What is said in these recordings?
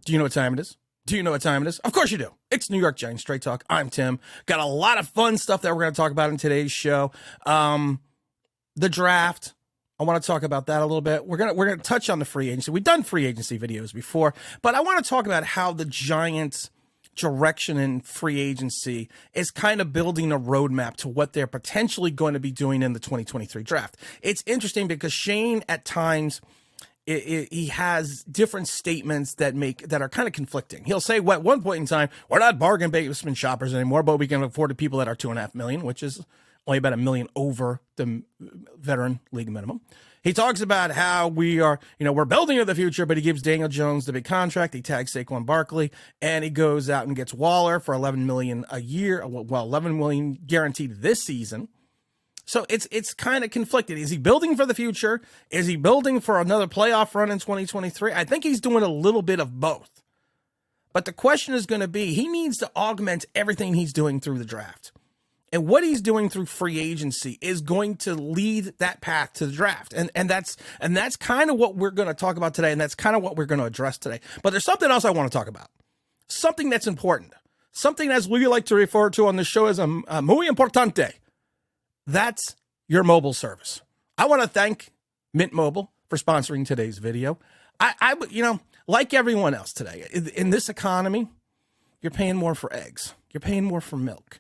Do you know what time it is? Do you know what time it is? Of course you do. It's New York Giants Straight Talk. I'm Tim. Got a lot of fun stuff that we're going to talk about in today's show. The draft. I want to talk about that a little bit. We're gonna touch on the free agency. We've done free agency videos before, but I want to talk about how the Giants' direction in free agency is kind of building a roadmap to what they're potentially going to be doing in the 2023 draft. It's interesting because Schoen at times he has different statements that are kind of conflicting. He'll say, "Well, at one point in time, we're not bargain basement shoppers anymore, but we can afford the people that are $2.5 million, which is only about $1 million over the veteran league minimum." He talks about how we are, we're building to the future, but he gives Daniel Jones the big contract. He tags Saquon Barkley, and he goes out and gets Waller for $11 million a year. Well, $11 million guaranteed this season. So it's kind of conflicted. Is he building for the future? Is he building for another playoff run in 2023? I think he's doing a little bit of both. But the question is going to be, he needs to augment everything he's doing through the draft. And what he's doing through free agency is going to lead that path to the draft. And that's kind of what we're going to talk about today, and that's kind of what we're going to address today. But there's something else I want to talk about. Something that's important. Something, as we like to refer to on the show, as a muy importante. That's your mobile service. I want to thank Mint Mobile for sponsoring today's video. I like everyone else today, in this economy, you're paying more for eggs. You're paying more for milk.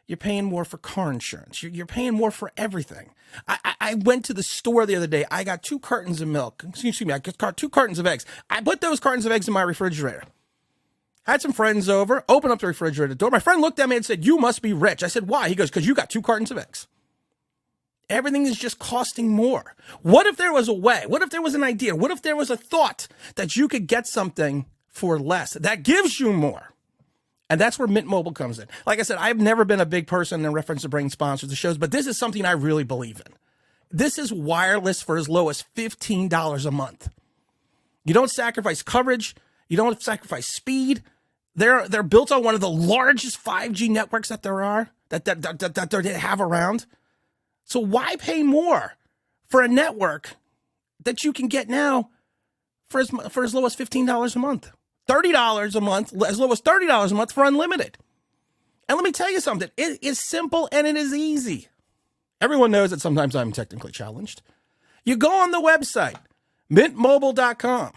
You're paying more for car insurance. You're paying more for everything. I went to the store the other day. I got 2 cartons of milk. Excuse me, I got 2 cartons of eggs. I put those cartons of eggs in my refrigerator. Had some friends over, opened up the refrigerator door. My friend looked at me and said, "You must be rich." I said, "Why?" He goes, "Because you got 2 cartons of eggs." Everything is just costing more. What if there was a way? What if there was an idea? What if there was a thought that you could get something for less that gives you more? And that's where Mint Mobile comes in. Like I said, I've never been a big person in reference to bringing sponsors to shows, but this is something I really believe in. This is wireless for as low as $15 a month. You don't sacrifice coverage. You don't sacrifice speed. They're built on one of the largest 5G networks that there are, that they have around. So why pay more for a network that you can get now for as low as $15 a month? $30 a month, as low as $30 a month for unlimited. And let me tell you something. It is simple and it is easy. Everyone knows that sometimes I'm technically challenged. You go on the website, mintmobile.com,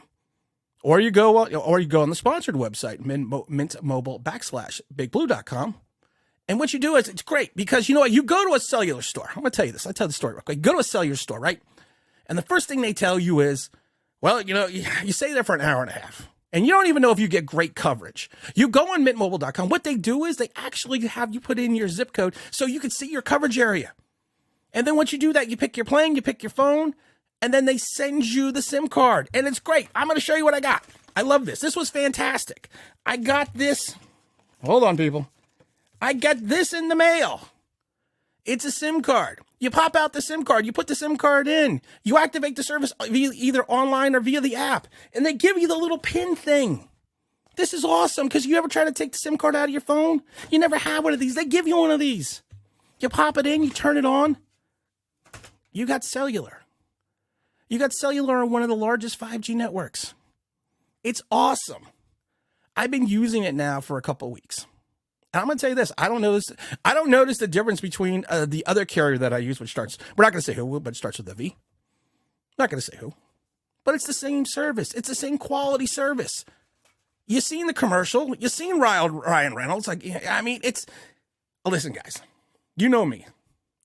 or you go on the sponsored website, mintmobile.com/bigblue.com. And what you do is, it's great because you know what? You go to a cellular store. I'm going to tell you this. I tell the story real quick. You go to a cellular store, right? And the first thing they tell you is, well, you stay there for an hour and a half. And you don't even know if you get great coverage. You go on mintmobile.com. What they do is they actually have you put in your zip code so you can see your coverage area. And then once you do that, you pick your plan, you pick your phone, and then they send you the SIM card. And it's great. I'm going to show you what I got. I love this. This was fantastic. I got this. Hold on, people. I got this in the mail. It's a SIM card. You pop out the SIM card. You put the SIM card in. You activate the service via either online or via the app. And they give you the little pin thing. This is awesome because you ever try to take the SIM card out of your phone? You never have one of these. They give you one of these. You pop it in. You turn it on. You got cellular. You got cellular on one of the largest 5G networks. It's awesome. I've been using it now for a couple weeks. And I'm going to tell you this. I don't notice the difference between the other carrier that I use, which starts, we're not going to say who, but it starts with a V. Not going to say who. But it's the same service. It's the same quality service. You seen the commercial. You seen Ryan Reynolds. Listen, guys. You know me.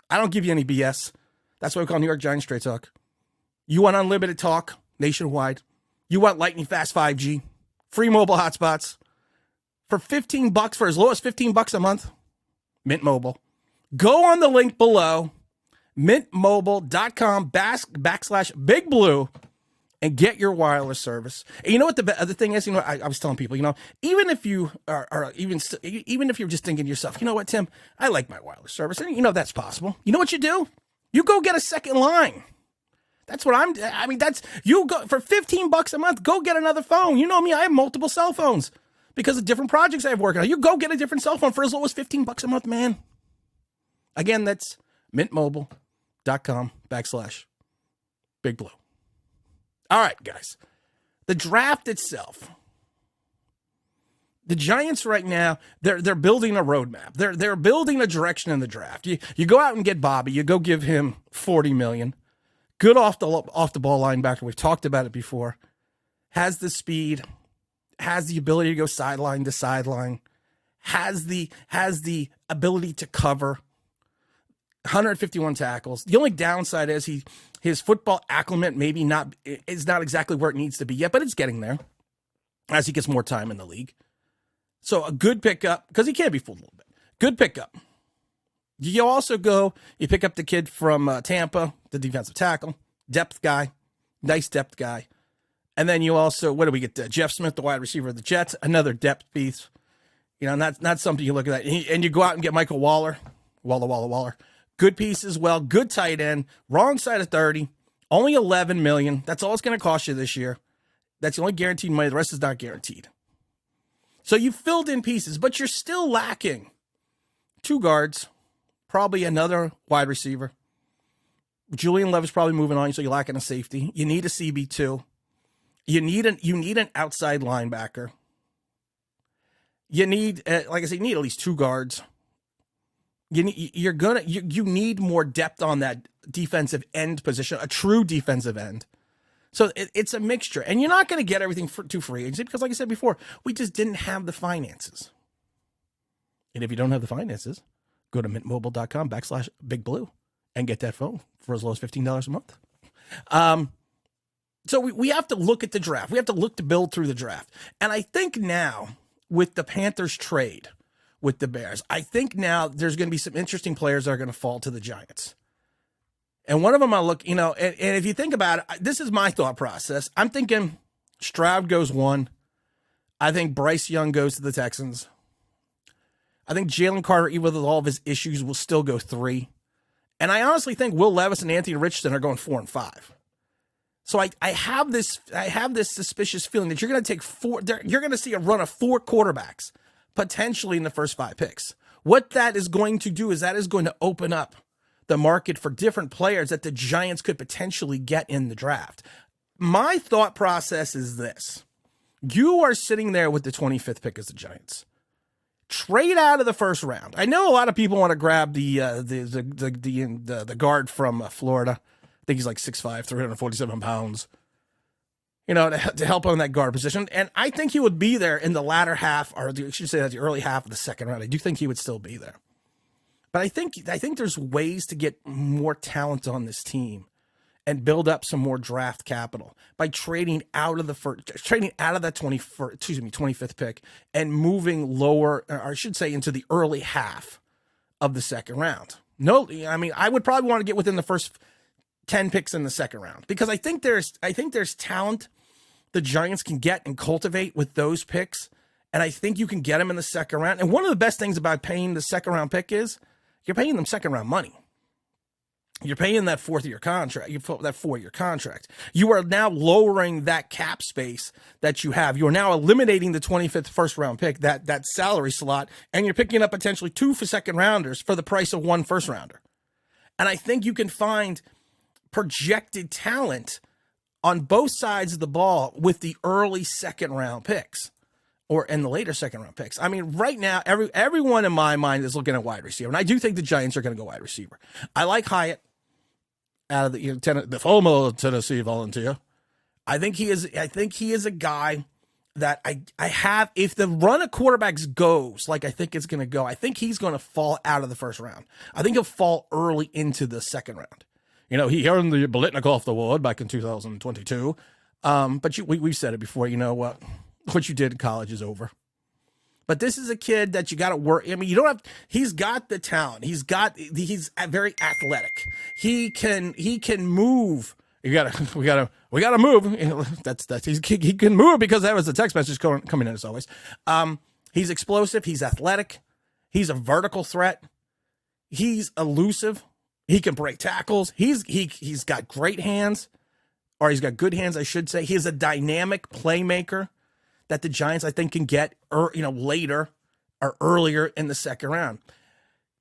I don't give you any BS. That's why we call New York Giants Straight Talk. You want unlimited talk nationwide. You want lightning fast 5G. Free mobile hotspots. For $15, for as low as $15 a month, Mint Mobile. Go on the link below, mintmobile.com/Big Blue, and get your wireless service. And you know what the thing is? I was telling people, even if you even if you're just thinking to yourself, you know what, Tim, I like my wireless service, and that's possible. You know what you do? You go get a second line. That's what you go for $15 a month. Go get another phone. You know me, I have multiple cell phones. Because of different projects I have working on. You go get a different cell phone for as low as $15 a month, man. Again, that's mintmobile.com/Big Blue. All right, guys. The draft itself The Giants right now, they're building a roadmap. They're building a direction in the draft. You go out and get Bobby. You go give him $40 million. Good off the ball linebacker. We've talked about it before. Has the speed, has the ability to go sideline to sideline, has the ability to cover. 151 tackles. The only downside is his football acclimate is not exactly where it needs to be yet, but it's getting there as he gets more time in the league. So a good pickup, because he can be fooled a little bit. Good pickup. You also you pick up the kid from Tampa, the defensive tackle, depth guy, nice depth guy. And then you also, what do we get? Jeff Smith, the wide receiver of the Jets, another depth piece. You know, not something you look at. And you go out and get Michael Waller. Good piece as well. Good tight end. Wrong side of 30. Only $11 million. That's all it's going to cost you this year. That's the only guaranteed money. The rest is not guaranteed. So you filled in pieces, but you're still lacking 2 guards, probably another wide receiver. Julian Levis probably moving on, so you're lacking a safety. You need a CB2. You need an outside linebacker. You need, like I said, you need at least 2 guards. You need more depth on that defensive end position, a true defensive end. So it's a mixture, and you're not going to get everything to free agency because, like I said before, we just didn't have the finances. And if you don't have the finances, go to mintmobile.com/bigblue and get that phone for as low as $15 a month. So we have to look at the draft. We have to look to build through the draft. And I think now with the Panthers trade with the Bears, I think now there's going to be some interesting players that are going to fall to the Giants. And one of them I look, and if you think about it, this is my thought process. I'm thinking Stroud goes 1. I think Bryce Young goes to the Texans. I think Jalen Carter, even with all of his issues, will still go 3. And I honestly think Will Levis and Anthony Richardson are going 4 and 5. So I have this suspicious feeling that you're going to take 4. You're going to see a run of 4 quarterbacks potentially in the first 5 picks. What that is going to do is that is going to open up the market for different players that the Giants could potentially get in the draft. My thought process is this. You are sitting there with the 25th pick as the Giants. Trade out of the first round. I know a lot of people want to grab the guard from Florida. I think he's like 6'5", 347 pounds. To help on that guard position. And I think he would be there in the latter half, or I should say the early half of the second round. I do think he would still be there. But I think there's ways to get more talent on this team and build up some more draft capital by trading out of that 25th pick and moving lower, or I should say into the early half of the second round. No, I mean, I would probably want to get within the first 10 picks in the second round because I think there's talent the Giants can get and cultivate with those picks. And I think you can get them in the second round. And one of the best things about paying the second round pick is you're paying them second round money. You're paying that 4-year contract. That 4-year contract. You are now lowering that cap space that you have. You are now eliminating the 25th first round pick, that salary slot, and you're picking up potentially 2 second rounders for the price of 1 first rounder. And I think you can find projected talent on both sides of the ball with the early second round picks. Or in the later second round picks. I mean, right now, everyone in my mind is looking at wide receiver, and I do think the Giants are going to go wide receiver. I like Hyatt out of the former Tennessee Volunteer. I think he is a guy that I have. If the run of quarterbacks goes like I think it's going to go, I think he's going to fall out of the first round. I think he'll fall early into the second round. He earned the Biletnikoff Award back in 2022. But we've said it before. You know what? What you did in college is over. But this is a kid that you got to work. I mean, he's got the talent. He's very athletic. He can move. We gotta move. He can move because that was the text message coming in as always. He's explosive. He's athletic. He's a vertical threat. He's elusive. He can break tackles. He's got great hands, or he's got good hands, I should say. He's a dynamic playmaker that the Giants, I think, can get later or earlier in the second round.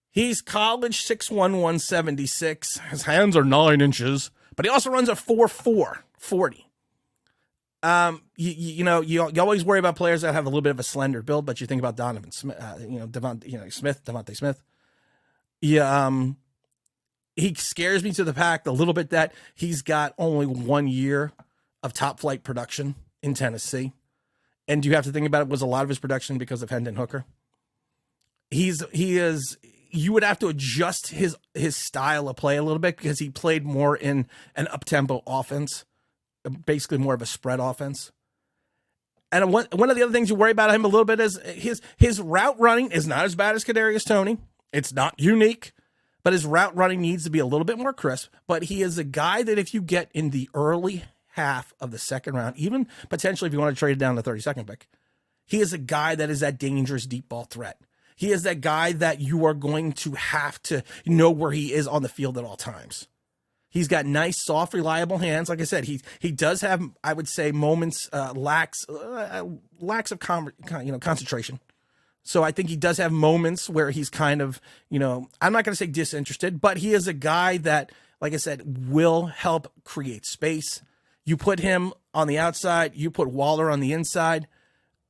He's college 6'1", 176. His hands are 9 inches, but he also runs a 4.4 40. You always worry about players that have a little bit of a slender build, but you think about Donovan Smith, Devonte Smith. Yeah, he scares me to the fact a little bit that he's got only 1 year of top flight production in Tennessee, and you have to think about it was a lot of his production because of Hendon Hooker. You would have to adjust his style of play a little bit because he played more in an up-tempo offense, basically more of a spread offense. And one of the other things you worry about him a little bit is his route running is not as bad as Kadarius Toney. It's not unique, but his route running needs to be a little bit more crisp. But he is a guy that if you get in the early half of the second round, even potentially if you want to trade it down to the 32nd pick, he is a guy that is that dangerous deep ball threat. He is that guy that you are going to have to know where he is on the field at all times. He's got nice, soft, reliable hands. Like I said, he does have, I would say, moments lacks of concentration. So I think he does have moments where he's kind of, I'm not going to say disinterested, but he is a guy that, like I said, will help create space. You put him on the outside, you put Waller on the inside,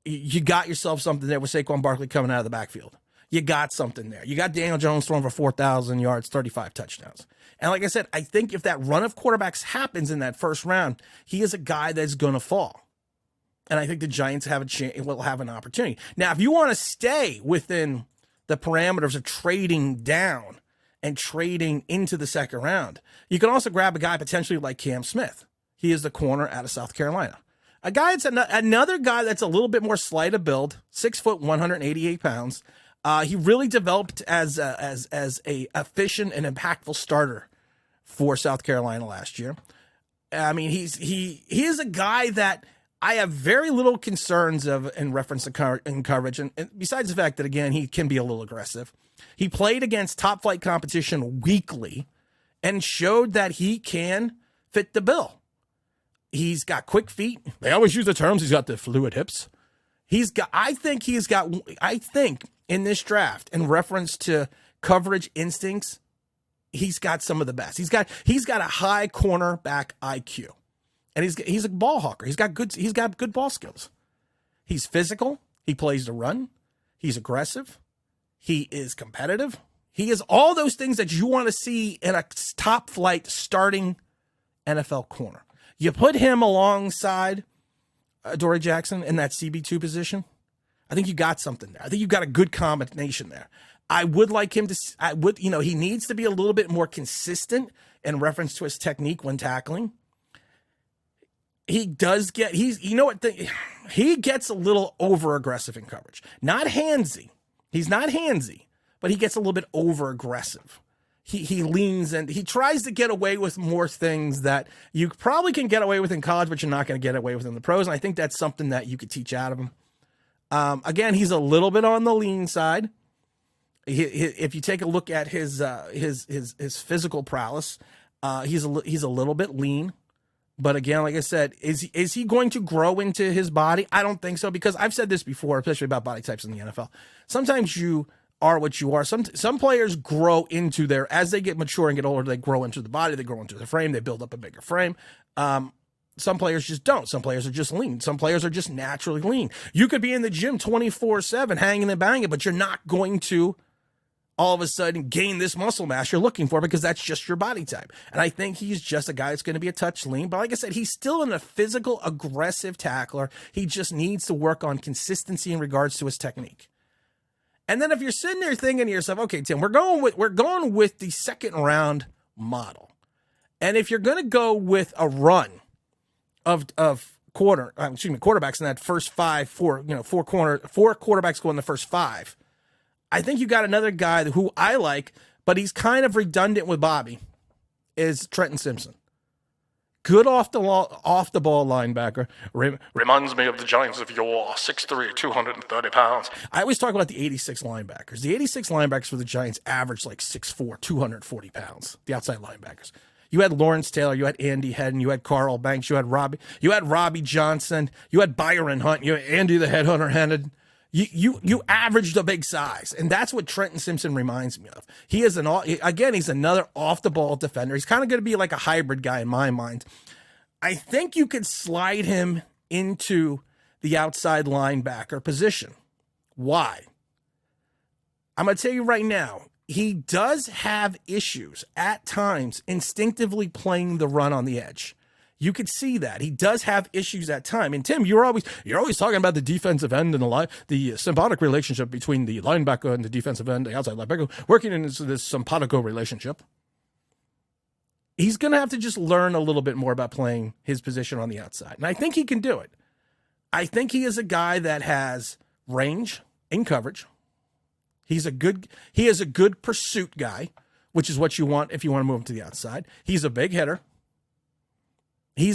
you got yourself something there with Saquon Barkley coming out of the backfield. You got something there. You got Daniel Jones throwing for 4,000 yards, 35 touchdowns. And like I said, I think if that run of quarterbacks happens in that first round, he is a guy that's going to fall. And I think the Giants will have an opportunity. Now, if you want to stay within the parameters of trading down and trading into the second round, you can also grab a guy potentially like Cam Smith. He is the corner out of South Carolina. A guy that's another guy that's a little bit more slight of build, 6 foot, 188 pounds. He really developed as a efficient and impactful starter for South Carolina last year. I mean, he is a guy that I have very little concerns of in reference to in coverage, and besides the fact that again he can be a little aggressive. He played against top flight competition weekly, and showed that he can fit the bill. He's got quick feet. They always use the terms. He's got the fluid hips. I think in this draft, in reference to coverage instincts, he's got some of the best. He's got a high cornerback IQ, and he's a ball hawker. He's got good ball skills. He's physical. He plays the run. He's aggressive. He is competitive. He is all those things that you want to see in a top flight starting NFL corner. You put him alongside Dory Jackson in that CB2 position, I think you got something there. I think you got a good combination there. I would like him to, he needs to be a little bit more consistent in reference to his technique when tackling. He gets a little over aggressive in coverage. Not handsy. He's not handsy, but he gets a little bit over aggressive. He leans and he tries to get away with more things that you probably can get away with in college, but you're not going to get away with in the pros. And I think that's something that you could teach out of him. Again, he's a little bit on the lean side. If you take a look at his physical prowess, he's a little bit lean. But again, like I said, is he going to grow into his body? I don't think so, because I've said this before, especially about body types in the NFL. Sometimes you are what you are. Some players grow into as they get mature and get older, they grow into the body, they grow into the frame, they build up a bigger frame. Some players just don't. Some players are just lean. Some players are just naturally lean. You could be in the gym 24/7 hanging and banging, but you're not going to all of a sudden gain this muscle mass you're looking for, because that's just your body type. And I think he's just a guy that's going to be a touch lean. But like I said, he's still a physical, aggressive tackler. He just needs to work on consistency in regards to his technique. And then if you're sitting there thinking to yourself, okay, Tim, we're going with the second round model. And if you're going to go with a run of quarterbacks in that first four quarterbacks go in the first five, I think you got another guy who I like, but he's kind of redundant with Bobby, is Trenton Simpson. Good off the ball linebacker. Reminds me of the Giants if you're 6'3", 230 pounds. I always talk about the 86 linebackers. The 86 linebackers for the Giants averaged like 6'4", 240 pounds, the outside linebackers. You had Lawrence Taylor, you had Andy Hedden, you had Carl Banks, you had Robbie Johnson, you had Byron Hunt, you had Andy the Headhunter Hedden. You averaged a big size, and that's what Trenton Simpson reminds me of. He's another off-the-ball defender. He's kind of going to be like a hybrid guy in my mind. I think you could slide him into the outside linebacker position. Why? I'm going to tell you right now, he does have issues at times instinctively playing the run on the edge. You could see that. He does have issues at time. And Tim, you're always talking about the defensive end and the symbiotic relationship between the linebacker and the defensive end, the outside linebacker, working in this simpatico relationship. He's going to have to just learn a little bit more about playing his position on the outside. And I think he can do it. I think he is a guy that has range in coverage. He is a good pursuit guy, which is what you want if you want to move him to the outside. He's a big hitter. He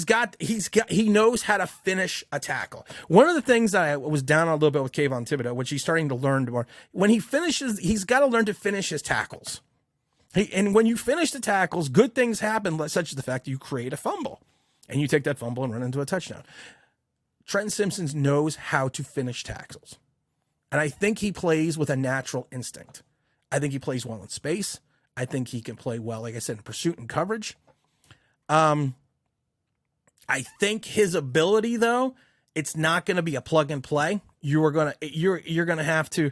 knows how to finish a tackle. One of the things that I was down on a little bit with Kayvon Thibodeau, which he's starting to learn more, when he finishes, he's got to learn to finish his tackles. And when you finish the tackles, good things happen, such as the fact that you create a fumble and you take that fumble and run into a touchdown. Trenton Simpson knows how to finish tackles. And I think he plays with a natural instinct. I think he plays well in space. I think he can play well, like I said, in pursuit and coverage. I think his ability, though, it's not going to be a plug and play. You're gonna have to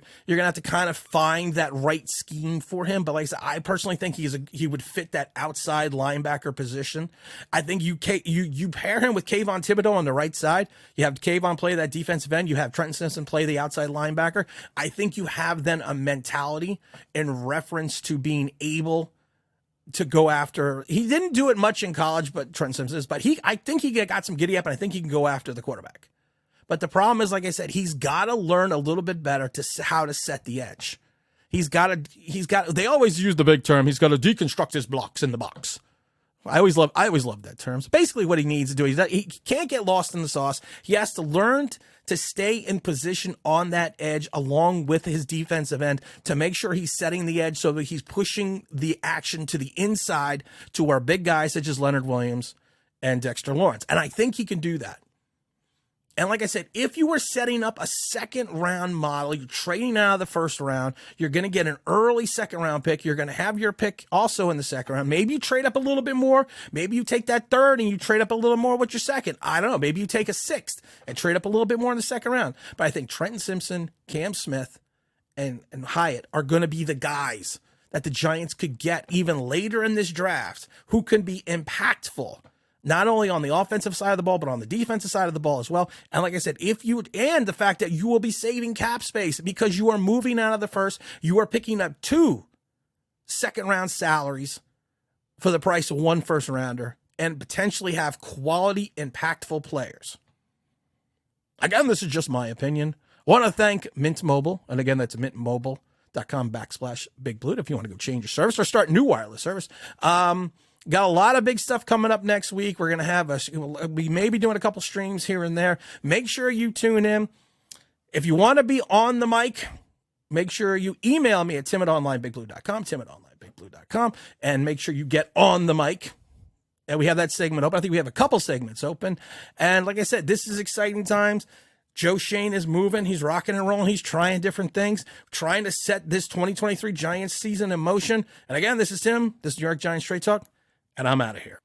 kind of find that right scheme for him. But like I said, I personally think he would fit that outside linebacker position. I think you pair him with Kayvon Thibodeau on the right side. You have Kayvon play that defensive end. You have Trenton Simpson play the outside linebacker. I think you have then a mentality in reference to being able to go after. He didn't do it much in college, but Trenton Simpson is. But I think he got some giddy up, and I think he can go after the quarterback. But the problem is, like I said, he's got to learn a little bit better how to set the edge. They always use the big term. He's got to deconstruct his blocks in the box. I always love that term. So basically what he needs to do, he can't get lost in the sauce. He has to learn to stay in position on that edge along with his defensive end to make sure he's setting the edge so that he's pushing the action to the inside to our big guys such as Leonard Williams and Dexter Lawrence. And I think he can do that. And like I said, if you were setting up a second round model, you're trading out of the first round, you're going to get an early second round pick. You're going to have your pick also in the second round. Maybe you trade up a little bit more. Maybe you take that third and you trade up a little more with your second. I don't know. Maybe you take a sixth and trade up a little bit more in the second round. But I think Trenton Simpson, Cam Smith, and Hyatt are going to be the guys that the Giants could get even later in this draft who can be impactful. Not only on the offensive side of the ball, but on the defensive side of the ball as well. And like I said, and the fact that you will be saving cap space because you are moving out of the first, you are picking up 2 second round salaries for the price of 1 first rounder and potentially have quality, impactful players. Again, this is just my opinion. I want to thank Mint Mobile. And again, that's mintmobile.com/Big Blue if you want to go change your service or start new wireless service. Got a lot of big stuff coming up next week. We're going to have we may be doing a couple streams here and there. Make sure you tune in. If you want to be on the mic, make sure you email me at tim@onlineBigBlue.com, tim@onlineBigBlue.com, and make sure you get on the mic. And we have that segment open. I think we have a couple segments open. And like I said, this is exciting times. Joe Schoen is moving. He's rocking and rolling. He's trying different things, trying to set this 2023 Giants season in motion. And again, this is Tim. This is New York Giants Straight Talk. And I'm out of here.